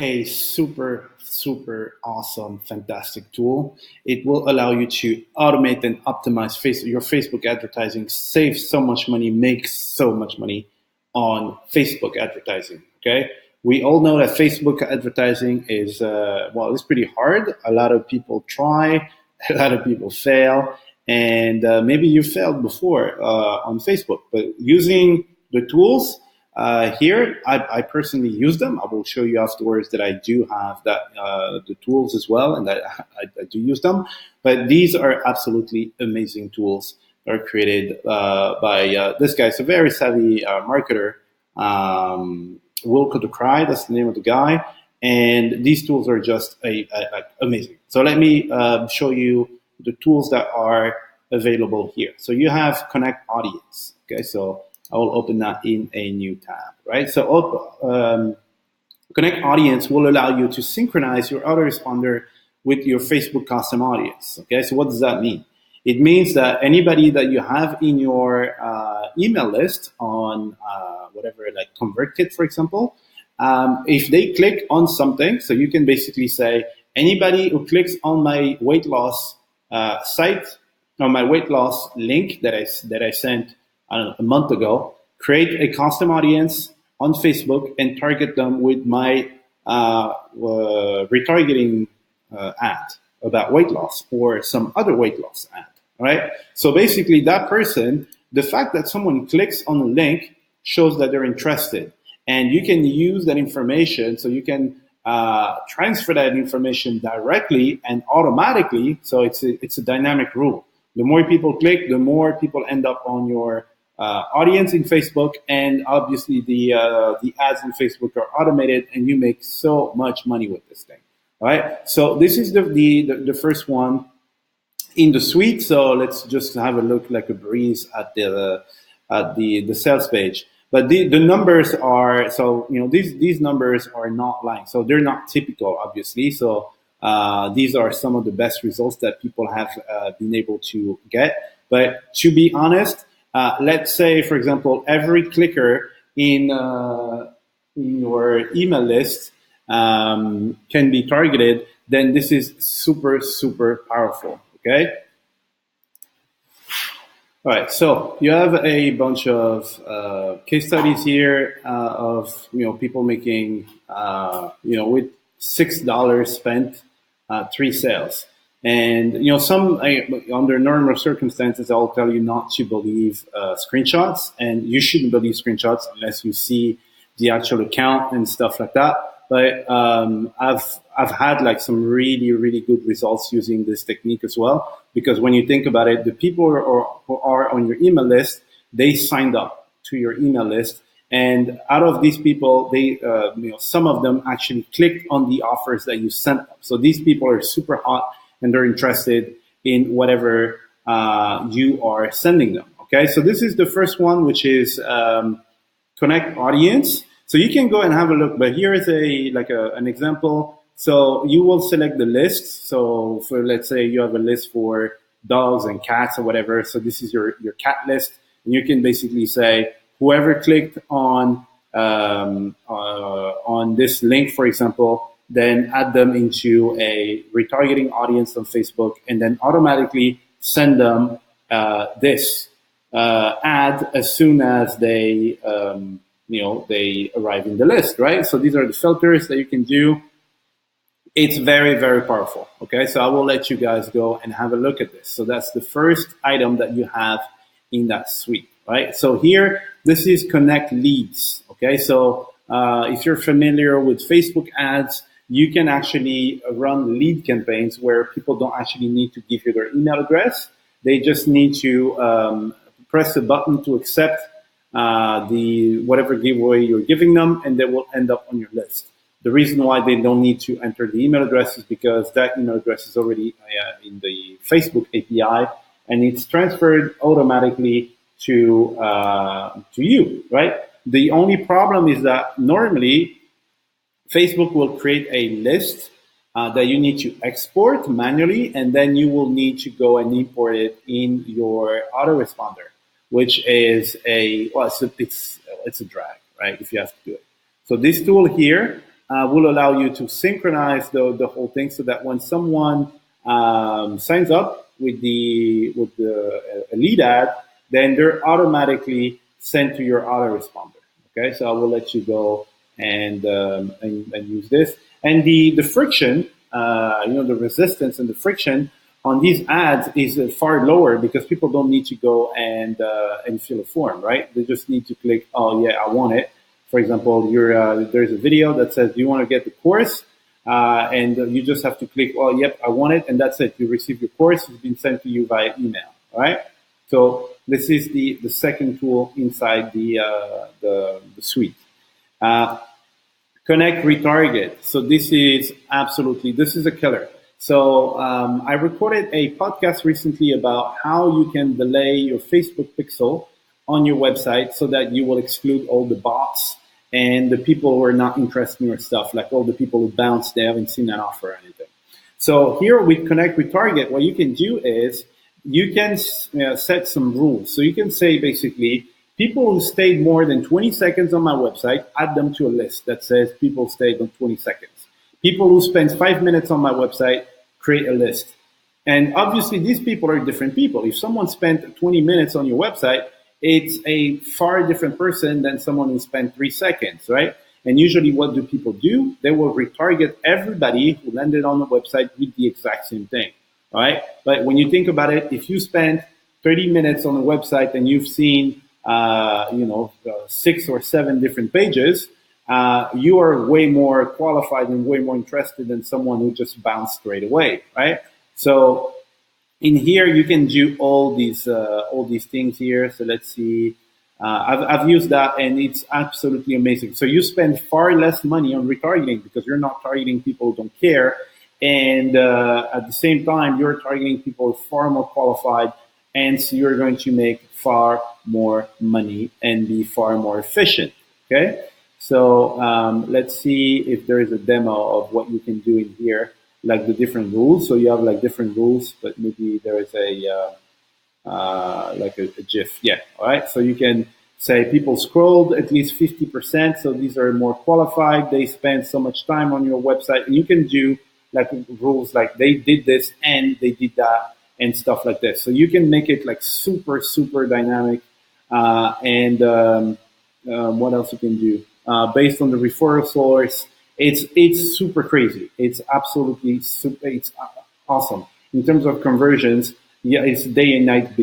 A super awesome, fantastic tool. It will allow you to automate and optimize your Facebook advertising, save so much money, make so much money on Facebook advertising. Okay, we all know that Facebook advertising is it's pretty hard. A lot of people try, a lot of people fail, and maybe you failed before on Facebook, but using the tools here, I personally use them. I will show you afterwards that I do have the tools as well, and that I do use them. But these are absolutely amazing tools that are created by this guy. It's a very savvy marketer, Wilco Cry. That's the name of the guy. And these tools are just amazing. So let me show you the tools that are available here. So you have Connect Audience. Okay, so I will open that in a new tab, right? So Connect Audience will allow you to synchronize your autoresponder with your Facebook custom audience. Okay, so what does that mean? It means that anybody that you have in your email list on whatever, like ConvertKit, for example, if they click on something, so you can basically say, anybody who clicks on my weight loss site, or my weight loss link that I sent, I don't know, a month ago, create a custom audience on Facebook and target them with my retargeting ad about weight loss or some other weight loss ad. All right. So basically, that person, the fact that someone clicks on a link shows that they're interested, and you can use that information. So you can transfer that information directly and automatically. So it's a dynamic rule. The more people click, the more people end up on your audience in Facebook, and obviously the ads in Facebook are automated, and you make so much money with this thing. All right. So this is the first one in the suite. So let's just have a look like a breeze at the sales page. But the numbers are, so these numbers are not lying. So they're not typical, obviously. So these are some of the best results that people have been able to get. But to be honest, let's say, for example, every clicker in your email list can be targeted, then this is super powerful. Okay. All right. So you have a bunch of case studies here of people making with $6 spent 3 sales. And some under normal circumstances, I'll tell you not to believe screenshots, and you shouldn't believe screenshots unless you see the actual account and stuff like that. But I've had like some really good results using this technique as well, because when you think about it, the people who are on your email list, they signed up to your email list. And out of these people, they, some of them actually clicked on the offers that you sent them. So these people are super hot, and they're interested in whatever you are sending them. Okay, so this is the first one, which is Connect Audience. So you can go and have a look, but here is an example. So you will select the list. So for, let's say you have a list for dogs and cats or whatever. So this is your cat list, and you can basically say whoever clicked on this link, for example, then add them into a retargeting audience on Facebook, and then automatically send them this ad as soon as they they arrive in the list, right? So these are the filters that you can do. It's very powerful. Okay, so I will let you guys go and have a look at this. So that's the first item that you have in that suite, right? So here, this is Connect Leads. Okay, so if you're familiar with Facebook ads, you can actually run lead campaigns where people don't actually need to give you their email address. They just need to press a button to accept the whatever giveaway you're giving them, and they will end up on your list. The reason why they don't need to enter the email address is because that email address is already in the Facebook API, and it's transferred automatically to you, right? The only problem is that normally Facebook will create a list that you need to export manually, and then you will need to go and import it in your autoresponder, which is it's a drag, right? If you have to do it. So this tool here will allow you to synchronize the whole thing so that when someone signs up with the lead ad, then they're automatically sent to your autoresponder. Okay, so I will let you go and use this. And the friction, the resistance and the friction on these ads is far lower because people don't need to go and fill a form, right? They just need to click, oh yeah, I want it. For example, there's a video that says, do you want to get the course? And you just have to click, oh, yep, I want it, and that's it. You receive your course. It's been sent to you via email, all right? So this is the second tool inside the suite. Uh, Connect, retarget. So this is a killer. So I recorded a podcast recently about how you can delay your Facebook pixel on your website so that you will exclude all the bots and the people who are not interested in your stuff, like all the people who bounced, they haven't seen an offer or anything. So here with Connect, retarget, what you can do is you can set some rules. So you can say basically, people who stayed more than 20 seconds on my website, add them to a list that says people stayed on 20 seconds. People who spend 5 minutes on my website, create a list. And obviously these people are different people. If someone spent 20 minutes on your website, it's a far different person than someone who spent 3 seconds, right? And usually what do people do? They will retarget everybody who landed on the website with the exact same thing, right? But when you think about it, if you spend 30 minutes on the website and you've seen 6 or 7 different pages, you are way more qualified and way more interested than someone who just bounced straight away, right? So in here you can do all these things here. So let's see. I've used that and it's absolutely amazing. So you spend far less money on retargeting because you're not targeting people who don't care, and at the same time you're targeting people far more qualified, and so you're going to make far more money and be far more efficient. Okay, so let's see if there is a demo of what you can do in here, like the different rules. So you have like different rules, but maybe there is a GIF. Yeah, all right. So you can say people scrolled at least 50%. So these are more qualified. They spend so much time on your website, and you can do like rules like they did this and they did that and stuff like this. So you can make it like super, super dynamic. What else you can do? Based on the referral source, it's super crazy. It's absolutely super, it's awesome. In terms of conversions, yeah, it's day and night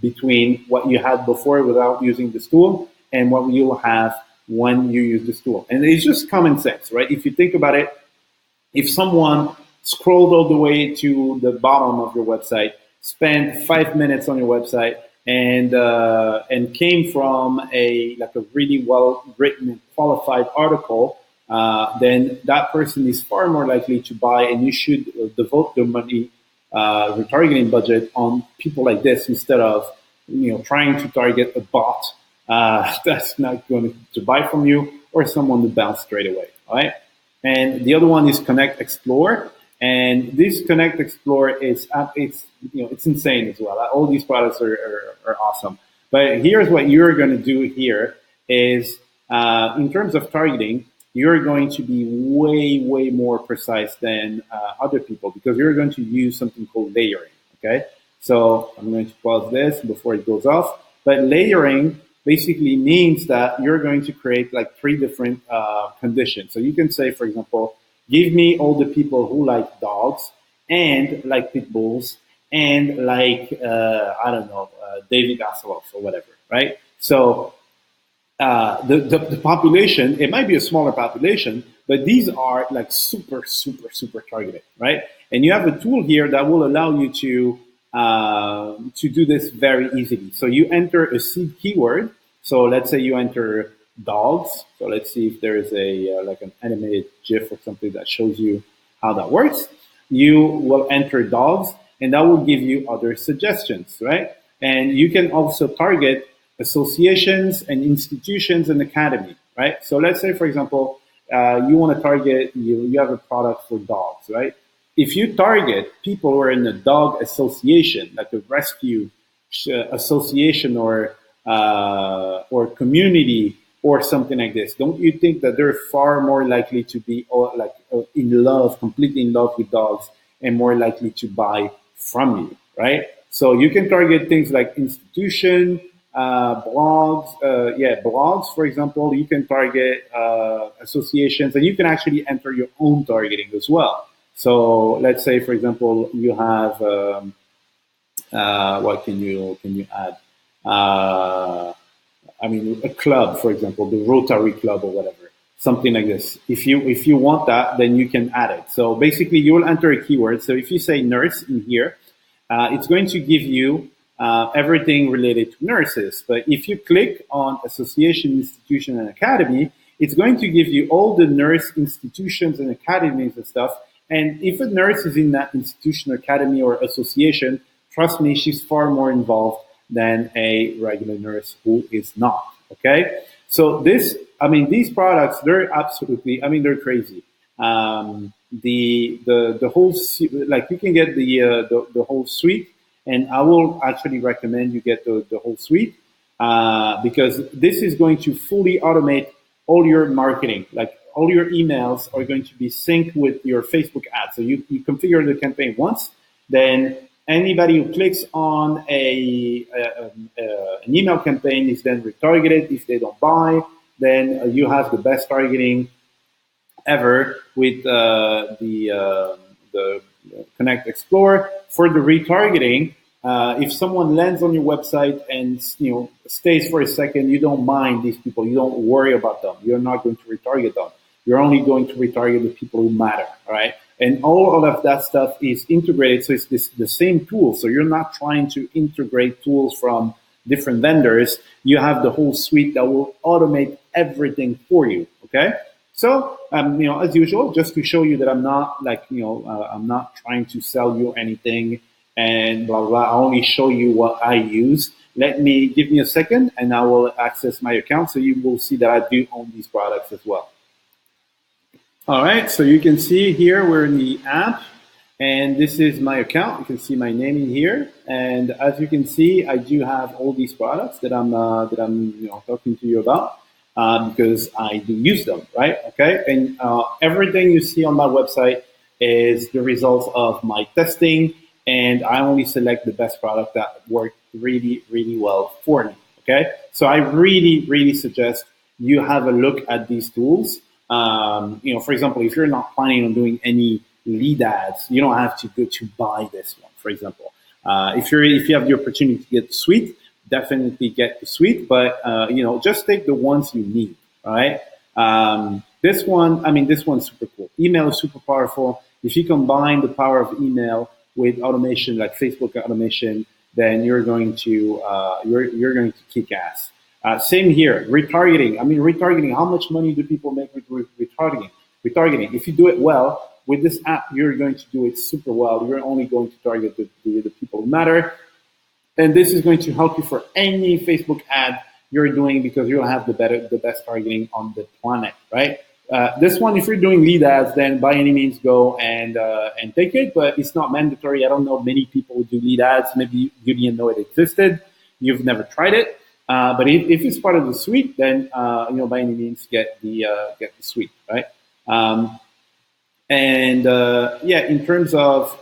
between what you had before without using this tool and what you'll have when you use this tool. And it's just common sense, right? If you think about it, if someone scrolled all the way to the bottom of your website, spent 5 minutes on your website, and came from a really well written and qualified article, then that person is far more likely to buy, and you should devote the money, retargeting budget on people like this instead of trying to target a bot that's not going to buy from you or someone to bounce straight away. All right. And the other one is Connect Explore. And this Connect Explore is it's insane as well. All these products are awesome. But here's what you're going to do here is in terms of targeting, you're going to be way more precise than other people because you're going to use something called layering. Okay, so I'm going to pause this before it goes off. But layering basically means that you're going to create like 3 different conditions. So you can say, for example, give me all the people who like dogs and like pit bulls and like David Hasselhoff or whatever, right? So the population, it might be a smaller population, but these are like super targeted, right? And you have a tool here that will allow you to do this very easily. So you enter a seed keyword. So let's say you enter dogs. So let's see if there is like an animated GIF or something that shows you how that works. You will enter dogs, and that will give you other suggestions, right? And you can also target associations and institutions and academy, right? So let's say, for example, you want to target, you have a product for dogs, right? If you target people who are in a dog association, like a rescue association or community or something like this. Don't you think that they're far more likely to be in love, completely in love with dogs, and more likely to buy from you, right? So you can target things like institution, blogs, for example. You can target associations, and you can actually enter your own targeting as well. So let's say, for example, you have what can you add? Uh, I mean, a club, for example, the Rotary Club or whatever, something like this. If you want that, then you can add it. So basically, you will enter a keyword. So if you say nurse in here, it's going to give you everything related to nurses. But if you click on association, institution, and academy, it's going to give you all the nurse institutions and academies and stuff. And if a nurse is in that institution, academy, or association, trust me, she's far more involved than a regular nurse who is not. Okay, so these products, they're absolutely, they're crazy. The whole like you can get the whole suite, and I will actually recommend you get the whole suite because this is going to fully automate all your marketing. Like all your emails are going to be synced with your Facebook ads. So you configure the campaign once, then anybody who clicks on an email campaign is then retargeted. If they don't buy, then you have the best targeting ever with the Connect Explore. For the retargeting, if someone lands on your website and stays for a second, you don't mind these people. You don't worry about them. You're not going to retarget them. You're only going to retarget the people who matter. All right. And all of that stuff is integrated, so it's the same tool. So you're not trying to integrate tools from different vendors. You have the whole suite that will automate everything for you. Okay. So, as usual, just to show you that I'm not I'm not trying to sell you anything and blah, blah. I only show you what I use. Give me a second and I will access my account so you will see that I do own these products as well. All right, so you can see here we're in the app, and this is my account. You can see my name in here, and as you can see, I do have all these products that I'm talking to you about because I do use them, right? Okay, and everything you see on my website is the results of my testing, and I only select the best product that worked really, really well for me. Okay, so I really, really suggest you have a look at these tools. For example, if you're not planning on doing any lead ads, you don't have to go to buy this one. For example, if you have the opportunity to get the suite, definitely get the suite. But just take the ones you need. All right. This one's super cool. Email is super powerful. If you combine the power of email with automation like Facebook automation, then you're going to kick ass. Same here, retargeting. Retargeting, how much money do people make with retargeting? Retargeting, if you do it well, with this app, you're going to do it super well. You're only going to target the people who matter. And this is going to help you for any Facebook ad you're doing because you'll have the best targeting on the planet, right? This one, if you're doing lead ads, then by any means go and take it, but it's not mandatory. I don't know many people who do lead ads. Maybe you didn't know it existed. You've never tried it. But if it's part of the suite, then by any means get the suite, right? In terms of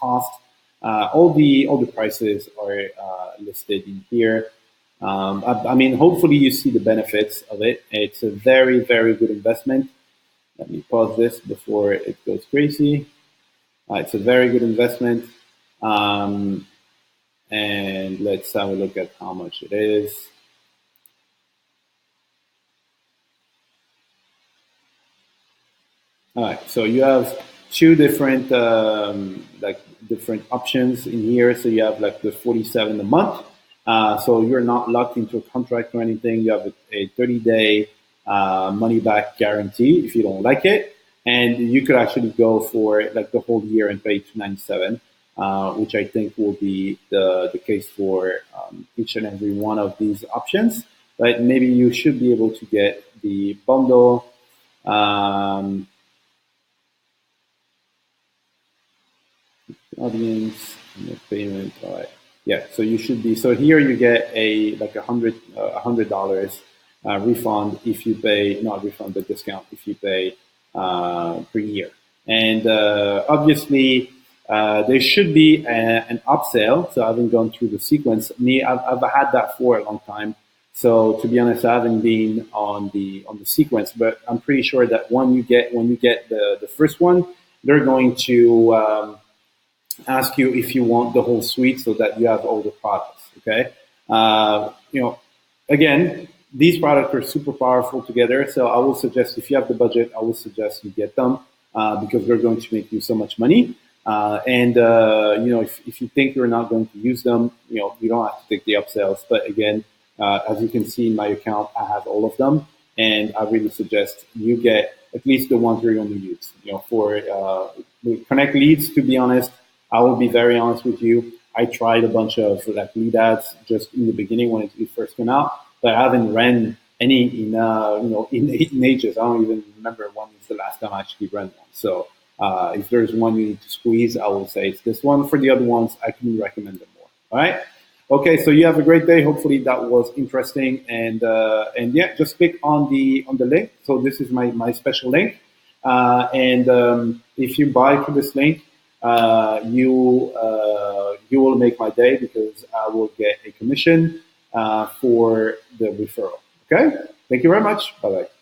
cost, all the prices are listed in here. Hopefully you see the benefits of it. It's a very, very good investment. Let me pause this before it goes crazy. It's a very good investment. And let's have a look at how much it is. All right, so you have two different different options in here. So you have like the 47 a month. So you're not locked into a contract or anything. You have a 30-day money back guarantee if you don't like it, and you could actually go for like the whole year and pay $297, which I think will be the case for each and every one of these options. But maybe you should be able to get the bundle. Audience and the payment. All right. Yeah. So you should be. So here you get $100 refund if you pay, not refund, but discount if you pay per year. And obviously, there should be an upsell. So I haven't gone through the sequence. I've had that for a long time. So to be honest, I haven't been on the sequence, but I'm pretty sure that when you get the first one, they're going to ask you if you want the whole suite so that you have all the products. Okay, you know, again, these products are super powerful together. So I will suggest if you have the budget, I will suggest you get them because they're going to make you so much money. And you know, if you think you're not going to use them, you know, you don't have to take the upsells. But again, as you can see in my account, I have all of them, and I really suggest you get at least the ones you're going to use. You know, for Connect leads, to be honest, I will be very honest with you. I tried a bunch of like lead ads just in the beginning when it first came out, but I haven't ran any in in ages. I don't even remember when was the last time I actually ran one. So if there's one you need to squeeze, I will say it's this one. For the other ones, I can recommend them more. All right. Okay, so you have a great day. Hopefully that was interesting, and yeah, just click on the link. So this is my special link, and if you buy through this link, you will make my day because I will get a commission for the referral. Okay, thank you very much. Bye bye.